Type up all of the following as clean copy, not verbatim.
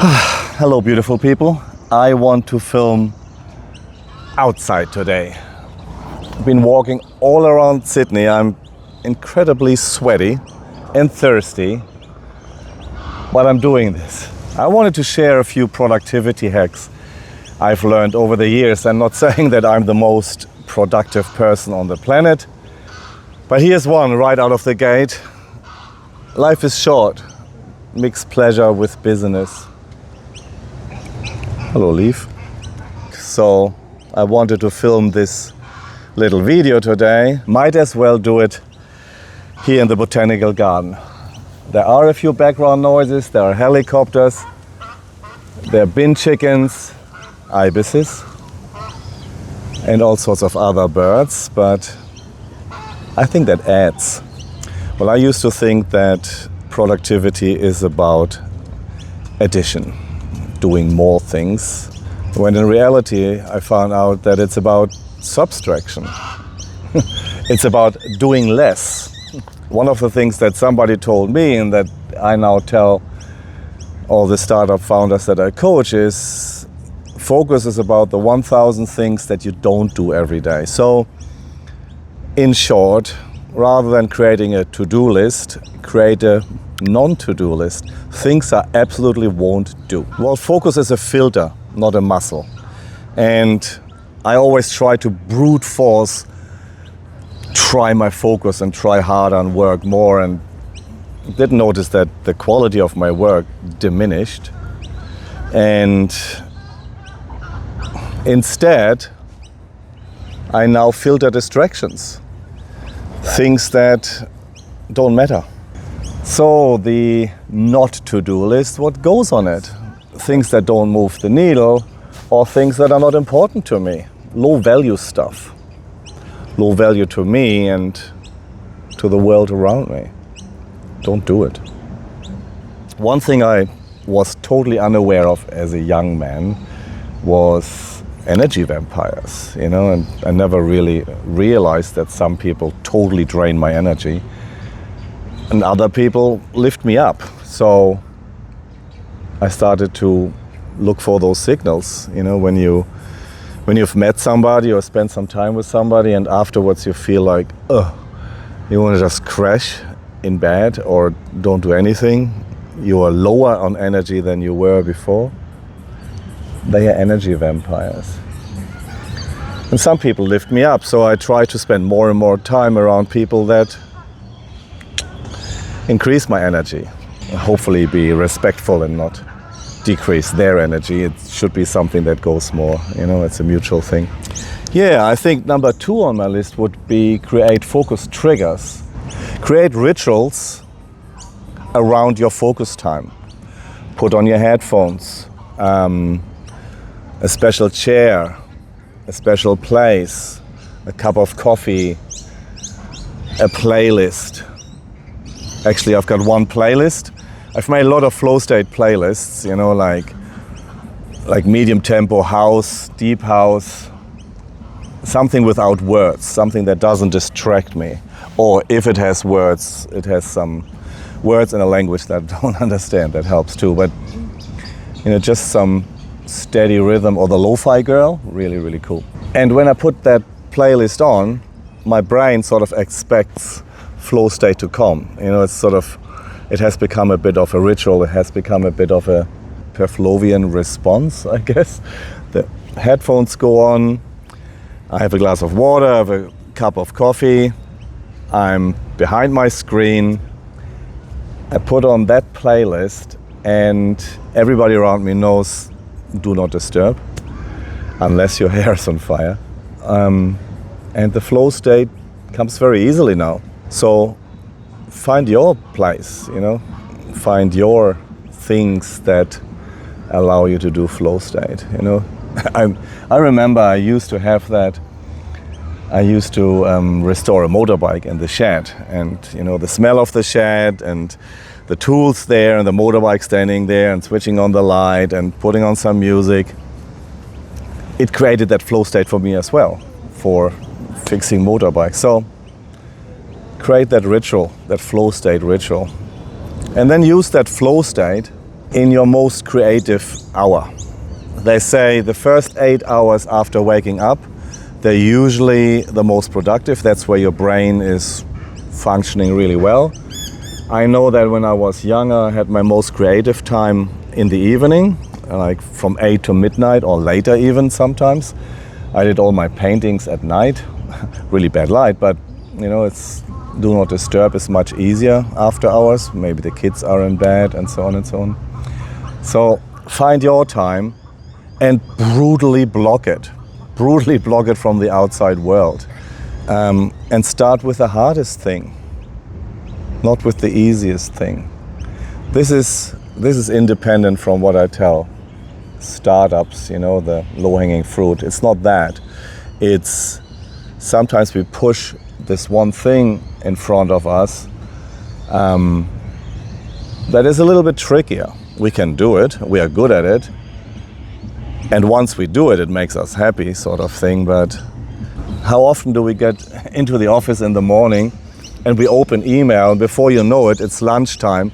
Hello beautiful people. I want to film outside today. I've been walking all around Sydney. I'm incredibly sweaty and thirsty, but I'm doing this. I wanted to share a few productivity hacks I've learned over the years. I'm not saying that I'm the most productive person on the planet, but here's one right out of the gate. Life is short. Mix pleasure with business. Hello, Leaf. So I wanted to film this little video today. Might as well do it here in the botanical garden. There are a few background noises. There are helicopters. There are bin chickens, ibises, and all sorts of other birds. But I think that adds. Well, I used to think that productivity is about addition, doing more things, when in reality I found out that it's about subtraction. It's about doing less. One of the things that somebody told me and that I now tell all the startup founders that I coach is focus is about the 1,000 things that you don't do every day. So in short, rather than creating a to-do list, create a non-to-do list. Things I absolutely won't do. Well, focus is a filter, not a muscle. And I always try to brute force, try my focus and try harder and work more, and did notice that the quality of my work diminished. And instead, I now filter distractions. Things that don't matter. So the not to-do list, what goes on it? Things that don't move the needle or things that are not important to me. Low value stuff. Low value to me and to the world around me. Don't do it. One thing I was totally unaware of as a young man was energy vampires, and I never really realized that some people totally drain my energy and other people lift me up. So I started to look for those signals, when you've met somebody or spent some time with somebody and afterwards you feel like, you want to just crash in bed or don't do anything. You are lower on energy than you were before. They are energy vampires. And some people lift me up, so I try to spend more and more time around people that increase my energy. Hopefully be respectful and not decrease their energy. It should be something that goes more, it's a mutual thing. Yeah, I think number 2 on my list would be create focus triggers. Create rituals around your focus time. Put on your headphones, a special chair, a special place, a cup of coffee, a playlist. Actually, I've got one playlist. I've made a lot of flow state playlists, like medium tempo house, deep house, something without words, something that doesn't distract me. Or if it has words, it has some words in a language that I don't understand. That helps too. But just some steady rhythm, or the lo-fi girl, really, really cool. And when I put that playlist on, my brain sort of expects flow state to come. It has become a bit of a ritual. It has become a bit of a Pavlovian response, I guess. The headphones go on. I have a glass of water. I have a cup of coffee. I'm behind my screen. I put on that playlist and everybody around me knows do not disturb unless your hair is on fire. And the flow state comes very easily now. So find your place, find your things that allow you to do flow state, I remember I used to have that. I used to restore a motorbike in the shed, and the smell of the shed and the tools there and the motorbike standing there and switching on the light and putting on some music. It created that flow state for me as well, for fixing motorbikes. So create that ritual, that flow state ritual. And then use that flow state in your most creative hour. They say the first 8 hours after waking up, they're usually the most productive. That's where your brain is functioning really well. I know that when I was younger, I had my most creative time in the evening, like from 8 to midnight or later even sometimes. I did all my paintings at night. Really bad light, but it's do not disturb is much easier after hours. Maybe the kids are in bed and so on and so on. So find your time and brutally block it. Brutally block it from the outside world. And start with the hardest thing, not with the easiest thing. This is independent from what I tell startups, the low-hanging fruit. It's not that. It's sometimes we push this one thing in front of us that is a little bit trickier. We can do it, we are good at it, and once we do it, it makes us happy, sort of thing. But how often do we get into the office in the morning and we open email, and before you know it, it's lunchtime,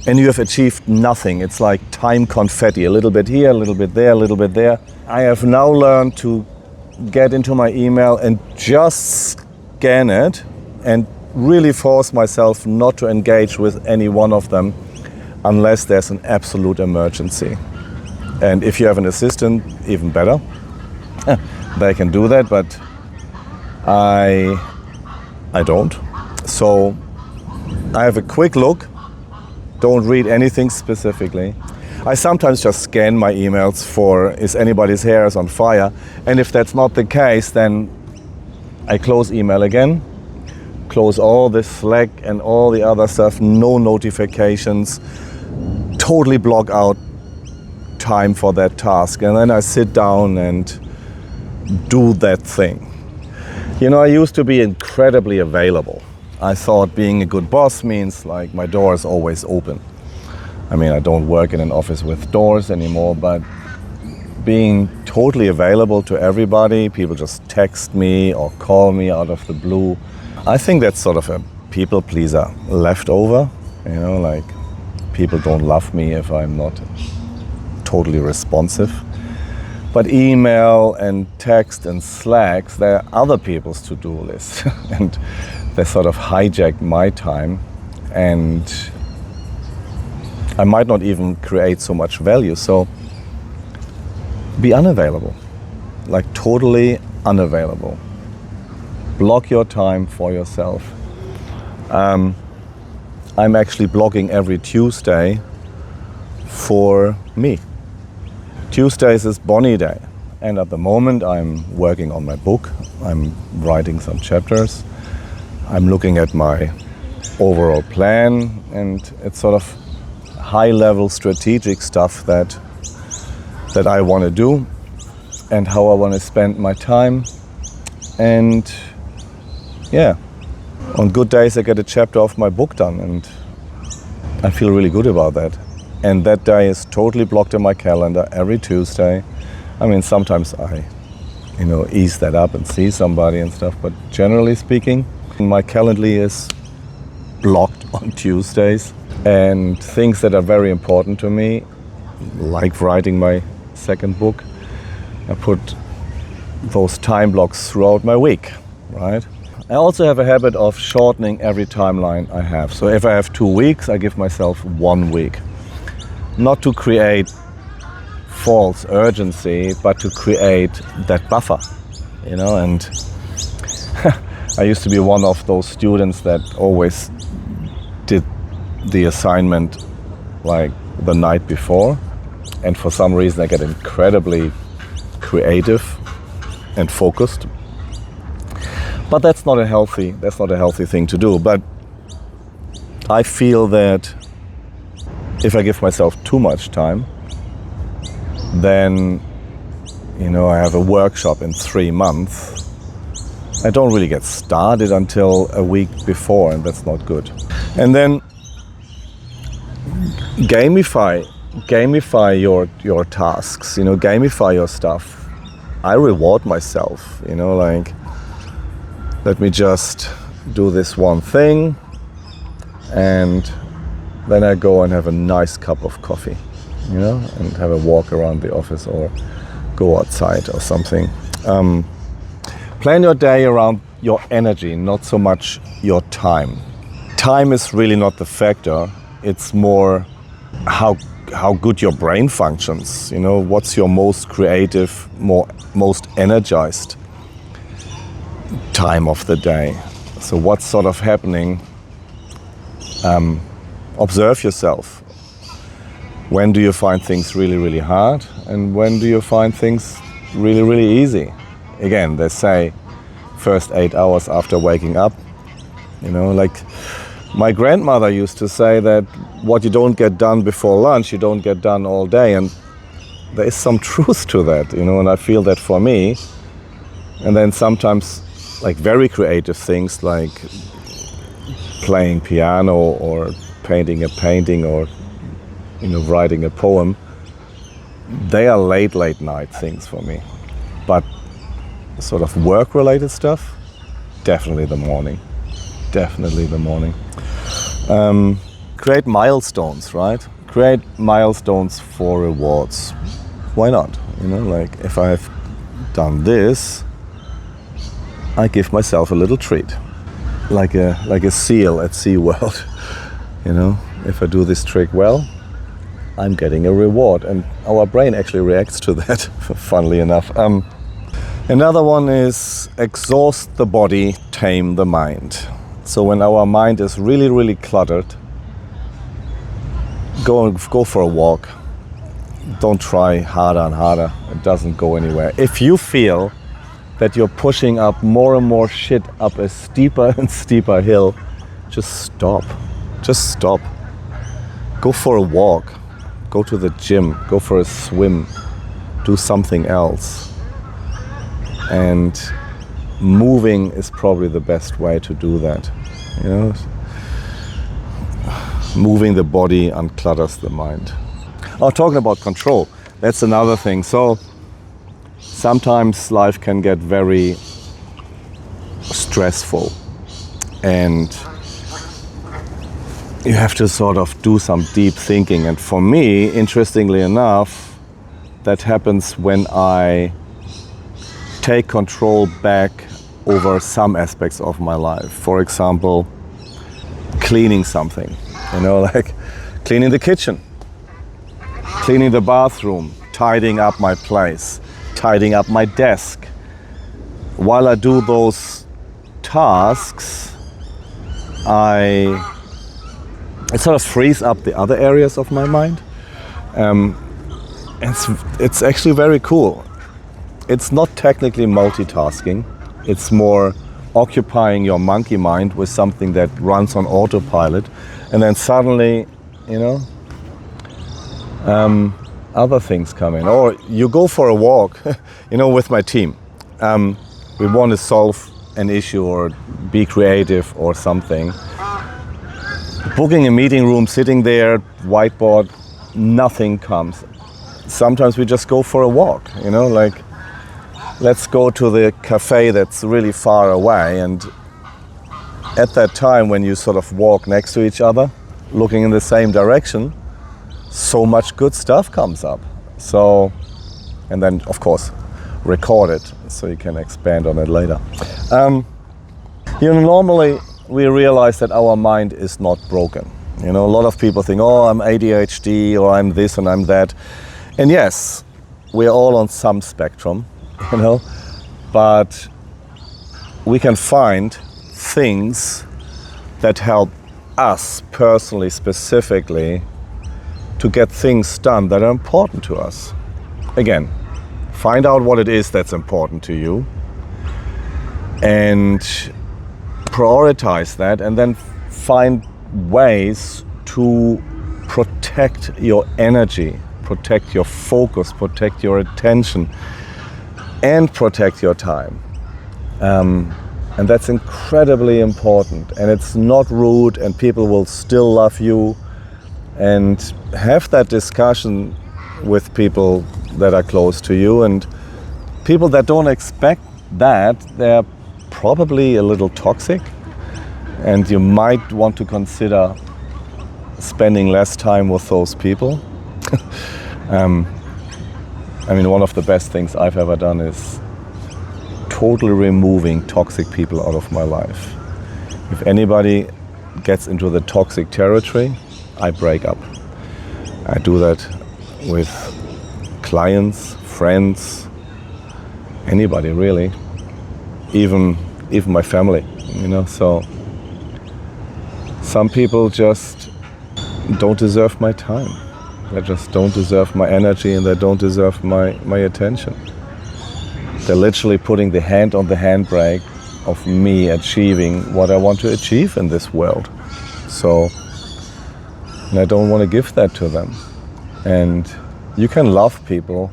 and you have achieved nothing. It's like time confetti, a little bit here, a little bit there, a little bit there. I have now learned to get into my email and just scan it and really force myself not to engage with any one of them unless there's an absolute emergency. And if you have an assistant, even better. They can do that, but I don't. So I have a quick look, don't read anything specifically. I sometimes just scan my emails for is anybody's hair is on fire, and if that's not the case, then I close email again, close all the Slack and all the other stuff, no notifications, totally block out time for that task, and then I sit down and do that thing. I used to be incredibly available. I thought being a good boss means like my door is always open. I mean, I don't work in an office with doors anymore, but being totally available to everybody, people just text me or call me out of the blue. I think that's sort of a people pleaser left over, like people don't love me if I'm not totally responsive. But email and text and Slacks, they're other people's to-do lists. And they sort of hijack my time, and I might not even create so much value. So be unavailable, like totally unavailable. Block your time for yourself. I'm actually blocking every Tuesday for me. Tuesdays is Bonnie Day, and at the moment I'm working on my book. I'm writing some chapters. I'm looking at my overall plan, and it's sort of high-level strategic stuff that I want to do and how I want to spend my time. And yeah, on good days I get a chapter of my book done, and I feel really good about that. And that day is totally blocked in my calendar every Tuesday. I mean, sometimes I, ease that up and see somebody and stuff, but generally speaking, my calendar is blocked on Tuesdays. And things that are very important to me, like writing my second book, I put those time blocks throughout my week, right? I also have a habit of shortening every timeline I have. So if I have 2 weeks, I give myself 1 week. Not to create false urgency, but to create that buffer, and I used to be one of those students that always did the assignment like the night before, and for some reason I get incredibly creative and focused. But that's not a healthy thing to do. But I feel that if I give myself too much time, then, I have a workshop in 3 months. I don't really get started until a week before, and that's not good. And then gamify your tasks, gamify your stuff. I reward myself, like, let me just do this one thing, and then I go and have a nice cup of coffee. you know, and have a walk around the office or go outside or something. Plan your day around your energy, not so much your time. Time is really not the factor. It's more how good your brain functions. You know, what's your most creative, most energized time of the day. So what's sort of happening? Observe yourself. When do you find things really, really hard? And when do you find things really, really easy? Again, they say first 8 hours after waking up. You know, like my grandmother used to say that what you don't get done before lunch, you don't get done all day. And there is some truth to that, you know, and I feel that for me. And then sometimes like very creative things like playing piano or painting a painting or, you know, writing a poem, they are late night things for me. But sort of work-related stuff, definitely the morning. Definitely the morning. Create milestones, right? Create milestones for rewards. Why not? You know, like if I've done this, I give myself a little treat. Like a seal at SeaWorld. You know, if I do this trick well, I'm getting a reward, and our brain actually reacts to that, funnily enough. Another one is exhaust the body, tame the mind. So when our mind is really, really cluttered, go for a walk. Don't try harder and harder. It doesn't go anywhere. If you feel that you're pushing up more and more shit up a steeper and steeper hill, just stop. Just stop. Go for a walk. Go to the gym. Go for a swim. Do something else. And moving is probably the best way to do that. You know, moving the body unclutters the mind. Oh, talking about control, that's another thing. So sometimes life can get very stressful and you have to sort of do some deep thinking. And for me, interestingly enough, that happens when I take control back over some aspects of my life. For example, cleaning something, you know, like cleaning the kitchen, cleaning the bathroom, tidying up my place, tidying up my desk. While I do those tasks, it sort of frees up the other areas of my mind. It's actually very cool. It's not technically multitasking. It's more occupying your monkey mind with something that runs on autopilot, and then suddenly, you know, other things come in. Or you go for a walk, you know, with my team. We want to solve an issue or be creative or something. Booking a meeting room, sitting there, whiteboard, nothing comes. Sometimes we just go for a walk, you know, like let's go to the cafe that's really far away, and at that time when you sort of walk next to each other, looking in the same direction, so much good stuff comes up. So, and then of course, record it so you can expand on it later. You know, normally we realize that our mind is not broken. You know, a lot of people think, oh, I'm ADHD or I'm this and I'm that. And yes, we're all on some spectrum, you know, but we can find things that help us personally, specifically, to get things done that are important to us. Again, find out what it is that's important to you and prioritize that, and then find ways to protect your energy, protect your focus, protect your attention, and protect your time. And that's incredibly important, and it's not rude, and people will still love you. And have that discussion with people that are close to you, and people that don't expect that, they're probably a little toxic, and you might want to consider spending less time with those people. I mean, one of the best things I've ever done is totally removing toxic people out of my life. If anybody gets into the toxic territory, I break up. I do that with clients, friends, anybody really, even my family, you know. So some people just don't deserve my time. They just don't deserve my energy, and they don't deserve my attention. They're literally putting the hand on the handbrake of me achieving what I want to achieve in this world. So, and I don't want to give that to them. And you can love people,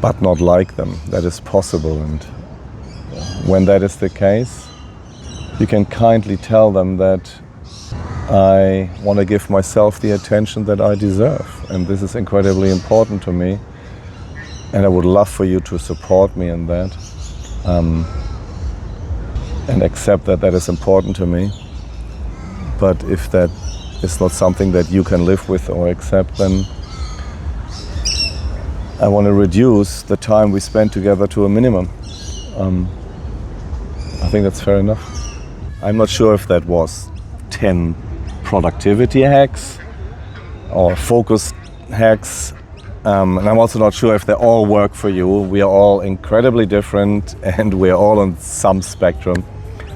but not like them. That is possible. And when that is the case, you can kindly tell them that I want to give myself the attention that I deserve. And this is incredibly important to me. And I would love for you to support me in that. And accept that that is important to me. But if that is not something that you can live with or accept, then I want to reduce the time we spend together to a minimum. I think that's fair enough. I'm not sure if that was 10 productivity hacks or focus hacks. And I'm also not sure if they all work for you. We are all incredibly different and we're all on some spectrum.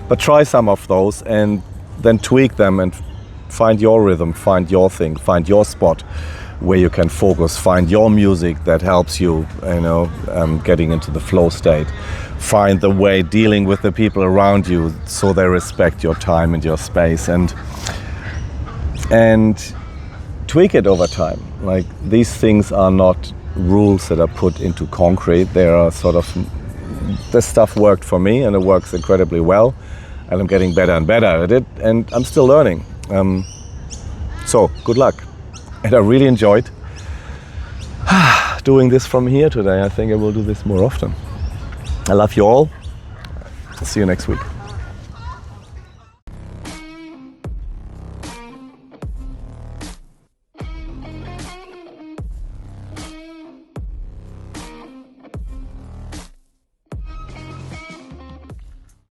But try some of those and then tweak them and find your rhythm, find your thing, find your spot where you can focus, find your music that helps you, getting into the flow state. Find the way dealing with the people around you so they respect your time and your space, and tweak it over time. Like, these things are not rules that are put into concrete. They are sort of, this stuff worked for me and it works incredibly well, and I'm getting better and better at it, and I'm still learning. So good luck. And I really enjoyed doing this from here today. I think I will do this more often. I love you all. See you next week.